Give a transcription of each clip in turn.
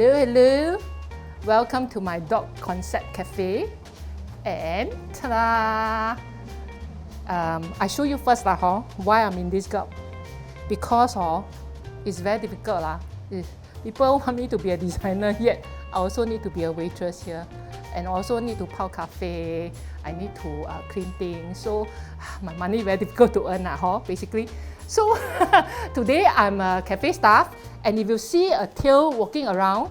Hello. Welcome to my dog concept cafe. And ta-da! I show you first why I'm in this job. Because it's very difficult. People want me to be a designer, yet I also need to be a waitress here. And also need to pound cafe, I need to clean things. So my money very difficult to earn basically. So today I'm a cafe staff, and if you see a tail walking around,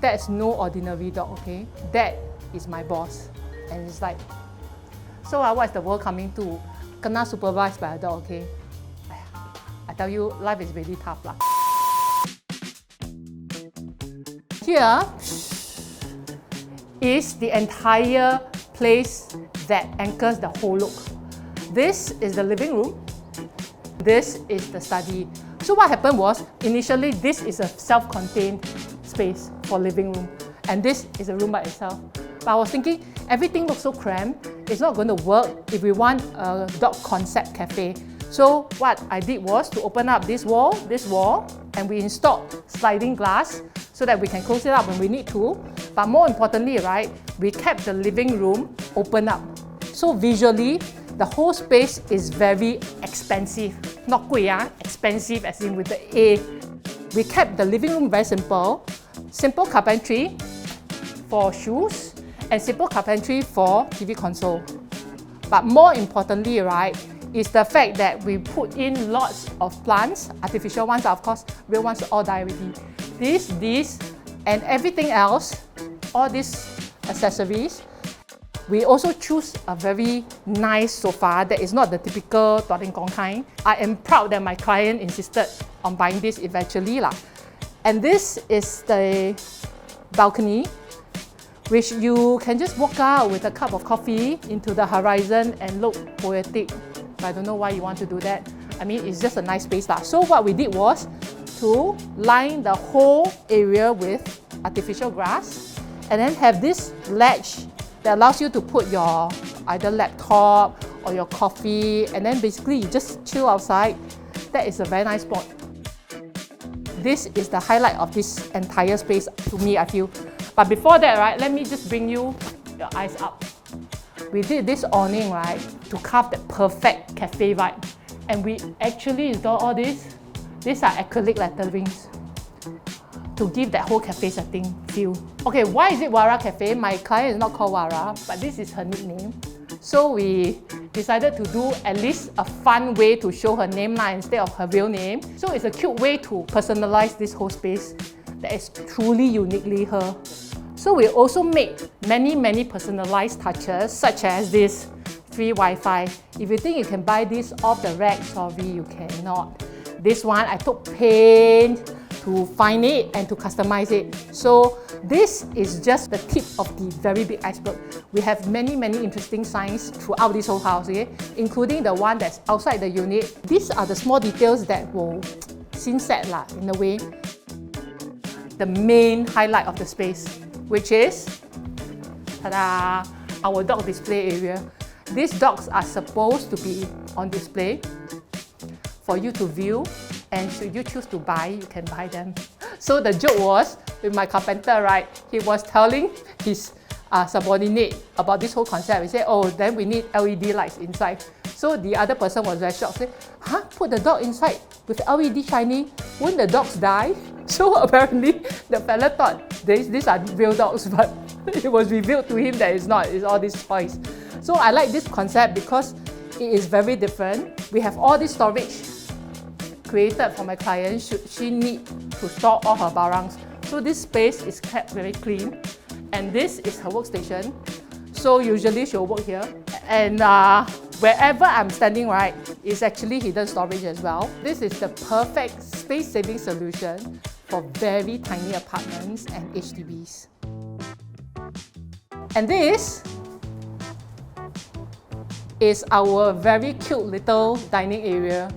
that's no ordinary dog, okay? That is my boss. And it's like, so what's the world coming to? Kena supervised by a dog, okay? I tell you, life is really tough. Here is the entire place that anchors the whole look. This is the living room. This is the study. So what happened was, initially this is a self-contained space for living room, and this is a room by itself. But I was thinking, everything looks so cramped, it's not going to work if we want a dog concept cafe. So what I did was to open up this wall, and we installed sliding glass so that we can close it up when we need to. But more importantly, we kept the living room open up. So visually, the whole space is very expensive. Not 贵, expensive as in with the A. We kept the living room very simple. Simple carpentry for shoes, and simple carpentry for TV console. But more importantly, is the fact that we put in lots of plants, artificial ones, of course, real ones all die already. This, and everything else, all these accessories. We also choose a very nice sofa that is not the typical Tua Ting Kong kind. I am proud that my client insisted on buying this eventually. And this is the balcony, which you can just walk out with a cup of coffee into the horizon and look poetic. I don't know why you want to do that. I mean, it's just a nice space. So what we did was to line the whole area with artificial grass, and then have this ledge that allows you to put your either laptop or your coffee, and then basically you just chill outside. That is a very nice spot. This is the highlight of this entire space to me, I feel. But before that, let me just bring you your eyes up. We did this awning, to carve the perfect cafe vibe. And we actually installed all this. These are acrylic letterings to give that whole cafe setting feel. Okay, why is it Wara Cafe? My client is not called Wara, but this is her nickname. So we decided to do at least a fun way to show her name instead of her real name. So it's a cute way to personalize this whole space that is truly uniquely her. So we also made many personalized touches, such as this free Wi-Fi. If you think you can buy this off the rack, sorry, you cannot. This one, I took paint to find it and to customize it. So this is just the tip of the very big iceberg. We have many interesting signs throughout this whole house, including the one that's outside the unit. These are the small details that will scene set in a way. The main highlight of the space, which is ta-da, our dog display area. These dogs are supposed to be on display for you to view, and should you choose to buy, you can buy them. So the joke was, with my carpenter, he was telling his subordinate about this whole concept. He said, oh, then we need LED lights inside. So the other person was very shocked, said, huh, put the dog inside with LED shining, won't the dogs die? So apparently the fella thought these are real dogs, but it was revealed to him that it's not, it's all these toys. So I like this concept because it is very different. We have all this storage created for my client should she need to store all her barangs. So this space is kept very clean, and this is her workstation. So usually she'll work here, and wherever I'm standing, is actually hidden storage as well. This is the perfect space-saving solution for very tiny apartments and HDBs. And this is our very cute little dining area,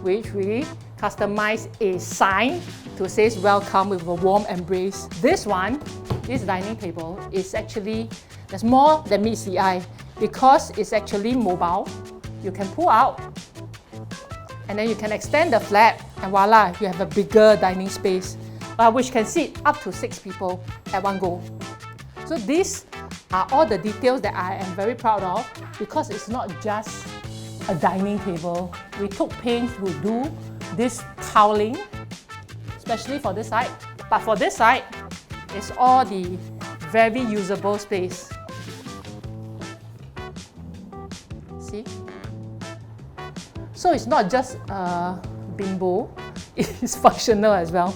which we customize a sign to say welcome with a warm embrace. This dining table is actually, there's more than meets the eye because it's actually mobile. You can pull out, and then you can extend the flap, and voila, you have a bigger dining space. which can seat up to 6 people at one go. So these are all the details that I am very proud of, because it's not just a dining table. We took pains to do this toweling, especially for this side. But for this side, it's all the very usable space. See? So it's not just a bimbo, it's functional as well.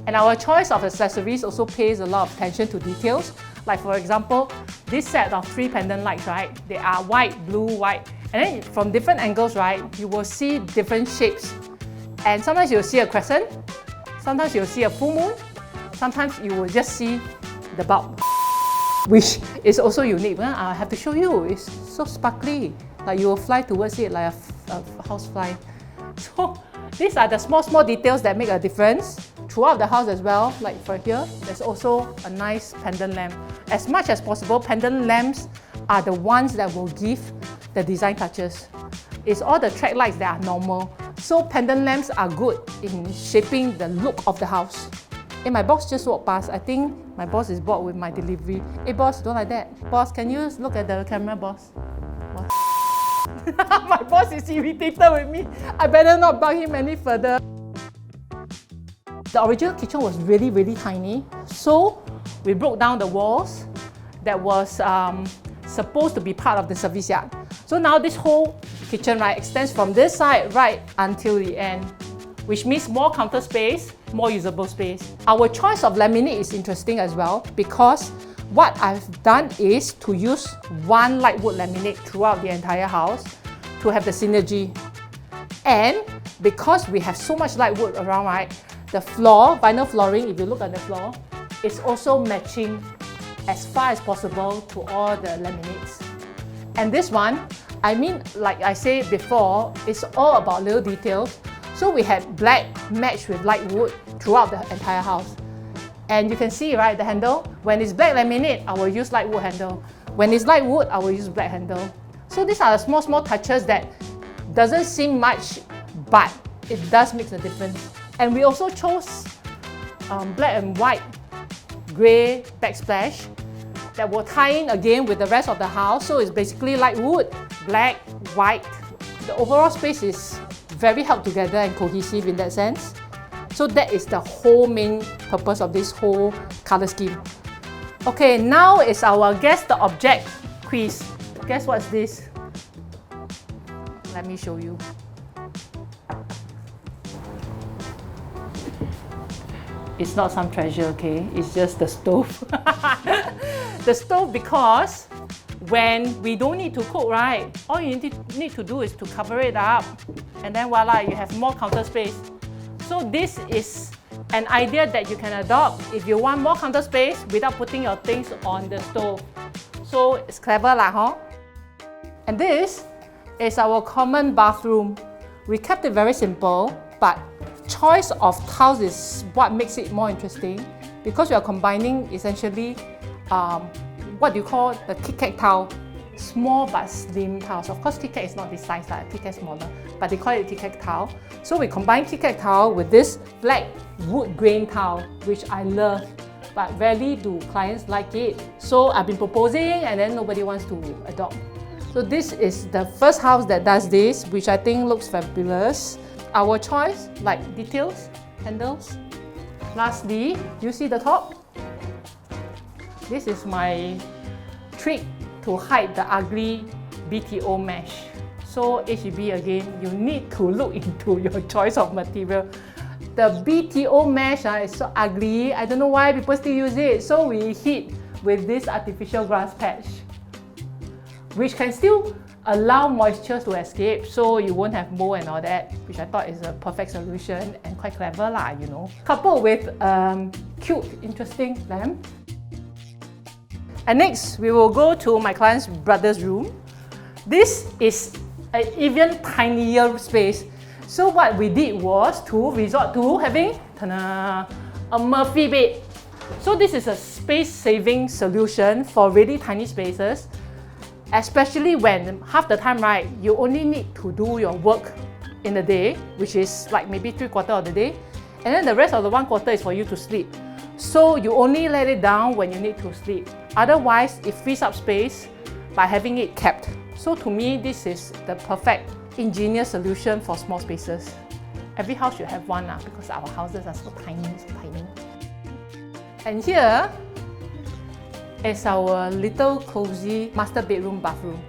And our choice of accessories also pays a lot of attention to details. Like for example, this set of 3 pendant lights, right? They are white, blue, white. And then from different angles, right, you will see different shapes. And sometimes you'll see a crescent, sometimes you'll see a full moon, sometimes you will just see the bulb, which is also unique. I have to show you, it's so sparkly. Like you will fly towards it like a housefly. So these are the small details that make a difference throughout the house as well. Like for here, there's also a nice pendant lamp. As much as possible, pendant lamps are the ones that will give the design touches. It's all the track lights that are normal. So pendant lamps are good in shaping the look of the house. Hey, my boss just walked past. I think my boss is bored with my delivery. Hey boss, don't like that. Boss, can you look at the camera, boss? What? My boss is irritated with me. I better not bug him any further. The original kitchen was really tiny. So we broke down the walls that was supposed to be part of the service yard. So now this whole kitchen, right, extends from this side right until the end, which means more counter space, more usable space. Our choice of laminate is interesting as well, because what I've done is to use one light wood laminate throughout the entire house to have the synergy. And because we have so much light wood around, right, the floor, vinyl flooring, if you look at the floor, is also matching as far as possible to all the laminates. And this one, I mean, like I said before, it's all about little details. So we had black matched with light wood throughout the entire house. And you can see, right, the handle. When it's black laminate, I will use light wood handle. When it's light wood, I will use black handle. So these are the small touches that doesn't seem much, but it does make a difference. And we also chose black and white grey backsplash that will tie in again with the rest of the house. So it's basically light wood, black, white. The overall space is very held together and cohesive in that sense. So that is the whole main purpose of this whole color scheme. Okay, now is our guess the object quiz. Guess what's this? Let me show you. It's not some treasure, okay? It's just the stove. The stove, because when we don't need to cook, right, all you need to do is to cover it up, and then voila, you have more counter space. So this is an idea that you can adopt if you want more counter space without putting your things on the stove. So it's clever lah, huh? And this is our common bathroom. We kept it very simple, but choice of tiles is what makes it more interesting, because we are combining essentially what do you call the Kit Kat tile, small but slim tiles. Of course, Kit Kat is not this size, Kit Kat is smaller, but they call it Kit Kat tile. So we combine Kit Kat tile with this black wood grain tile, which I love, but rarely do clients like it. So I've been proposing and then nobody wants to adopt. So this is the first house that does this, which I think looks fabulous. Our choice, like details, handles. Lastly, you see the top? This is my trick to hide the ugly BTO mesh. So HDB again, you need to look into your choice of material. The BTO mesh is so ugly. I don't know why people still use it. So we hit with this artificial grass patch, which can still allow moisture to escape, so you won't have mold and all that, which I thought is a perfect solution and quite clever lah, you know. Coupled with cute, interesting lamp. And next, we will go to my client's brother's room. This is an even tinier space. So what we did was to resort to having a Murphy bed. So this is a space-saving solution for really tiny spaces, especially when half the time, right, you only need to do your work in the day, which is like maybe 3/4 of the day, And then the rest of the 1/4 is for you to sleep. So you only let it down when you need to sleep. Otherwise, it frees up space by having it kept. So to me, this is the perfect ingenious solution for small spaces. Every house should have one because our houses are so tiny, so tiny. And here is our little cozy master bedroom bathroom.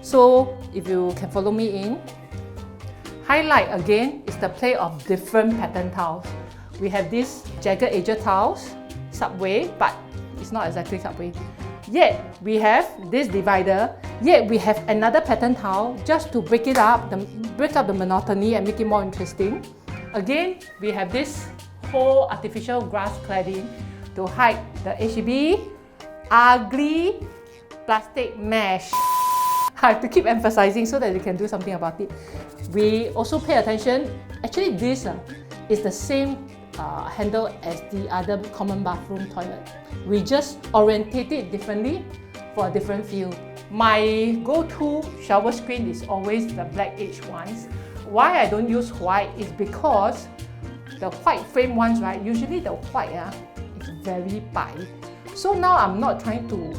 So if you can follow me in, highlight again is the play of different pattern tiles. We have these jagged edge tiles, subway, but it's not exactly subway. Yet we have this divider, yet we have another pattern tile just to break it up, break up the monotony and make it more interesting. Again, we have this whole artificial grass cladding to hide the HDB ugly plastic mesh. I have to keep emphasizing so that you can do something about it. We also pay attention, actually this is the same handle as the other common bathroom toilet. We just orientate it differently for a different feel. My go-to shower screen is always the black edge ones. Why I don't use white is because the white frame ones, right, usually the white is very bai. So now I'm not trying to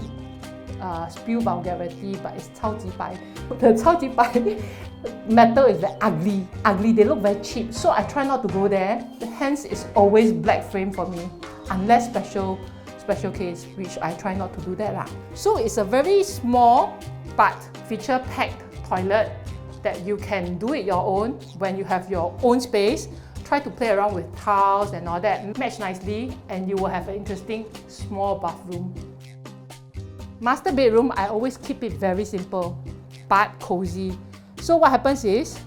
spew vulgarity, but it's 超级白. The 超级白 metal is very ugly, they look very cheap. So I try not to go there. Hence, it's always black frame for me, unless special case, which I try not to do that lah. So it's a very small but feature-packed toilet that you can do it your own when you have your own space. Try to play around with tiles and all that, match nicely, and you will have an interesting small bathroom. Master bedroom, I always keep it very simple but cozy. So what happens is,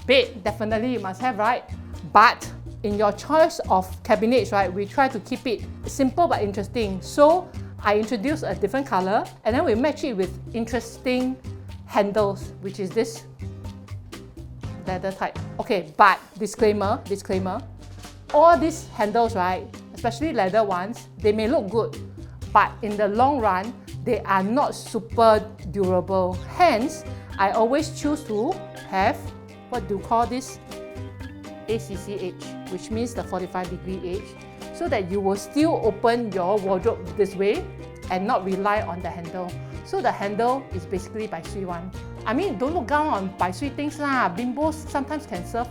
bed definitely you must have, right? But in your choice of cabinets, right, we try to keep it simple but interesting. So I introduce a different color and then we match it with interesting handles, which is this leather type. Okay, but disclaimer, all these handles, right, especially leather ones, they may look good, but in the long run, they are not super durable. Hence, I always choose to have, what do you call this? ACC edge, which means the 45-degree edge, so that you will still open your wardrobe this way and not rely on the handle. So the handle is basically by sui one. I mean, don't look down on by sui things lah. Bimbos sometimes can serve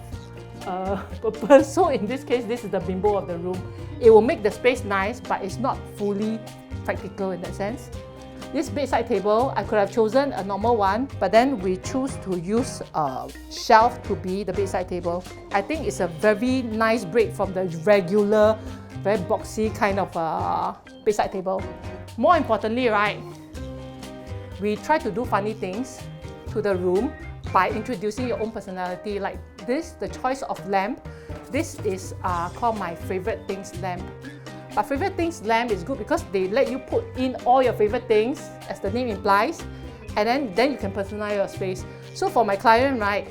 purpose. So in this case, this is the bimbo of the room. It will make the space nice, but it's not fully practical in that sense. This bedside table, I could have chosen a normal one, but then we choose to use a shelf to be the bedside table. I think it's a very nice break from the regular, very boxy kind of bedside table. More importantly, right, we try to do funny things to the room by introducing your own personality. Like this, the choice of lamp. This is called my favorite things lamp. But favorite things lamp is good because they let you put in all your favorite things, as the name implies, and then you can personalize your space. So for my client, right,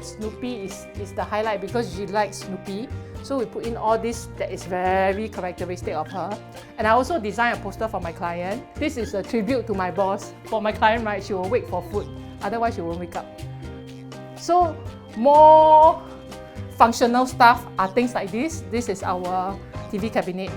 Snoopy is the highlight because she likes Snoopy. So we put in all this that is very characteristic of her. And I also designed a poster for my client. This is a tribute to my boss. For my client, right, she will wait for food, otherwise she won't wake up. So more functional stuff are things like this. This is our TV cabinet.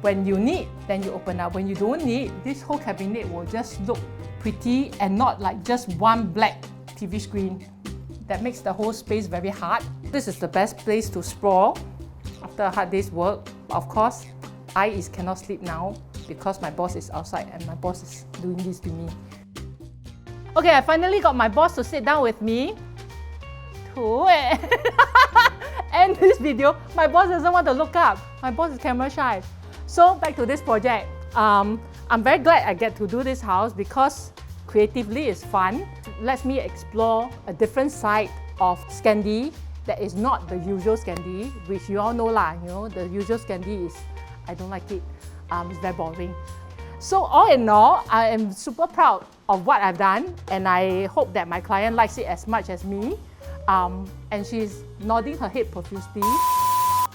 When you need, then you open up. When you don't need, this whole cabinet will just look pretty and not like just one black TV screen. That makes the whole space very hard. This is the best place to sprawl after a hard day's work. Of course, I cannot sleep now because my boss is outside and my boss is doing this to me. Okay, I finally got my boss to sit down with me to end this video. My boss doesn't want to look up. My boss is camera shy. So back to this project. I'm very glad I get to do this house because creatively it's fun. It lets me explore a different side of Scandi that is not the usual Scandi, which you all know lah. You know, the usual Scandi is, I don't like it. It's very boring. So all in all, I am super proud of what I've done, and I hope that my client likes it as much as me. And she's nodding her head profusely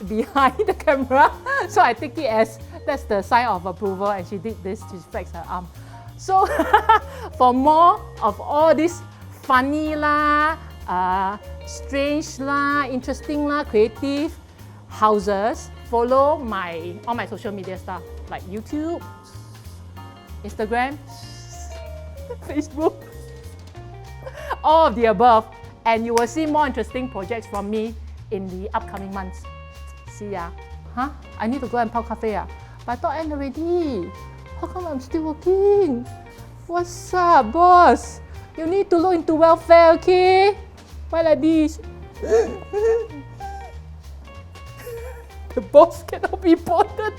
behind the camera. So I take it as that's the sign of approval, and she did this, she flexed her arm. So for more of all these funny lah, strange lah, interesting lah, creative houses, follow all my social media stuff like YouTube, Instagram, Facebook, all of the above, and you will see more interesting projects from me in the upcoming months. See ya. Huh? I need to go and pao cafe ah. But I thought end already. How come I'm still working? What's up, boss? You need to look into welfare, okay? Why like this? The boss cannot be bothered.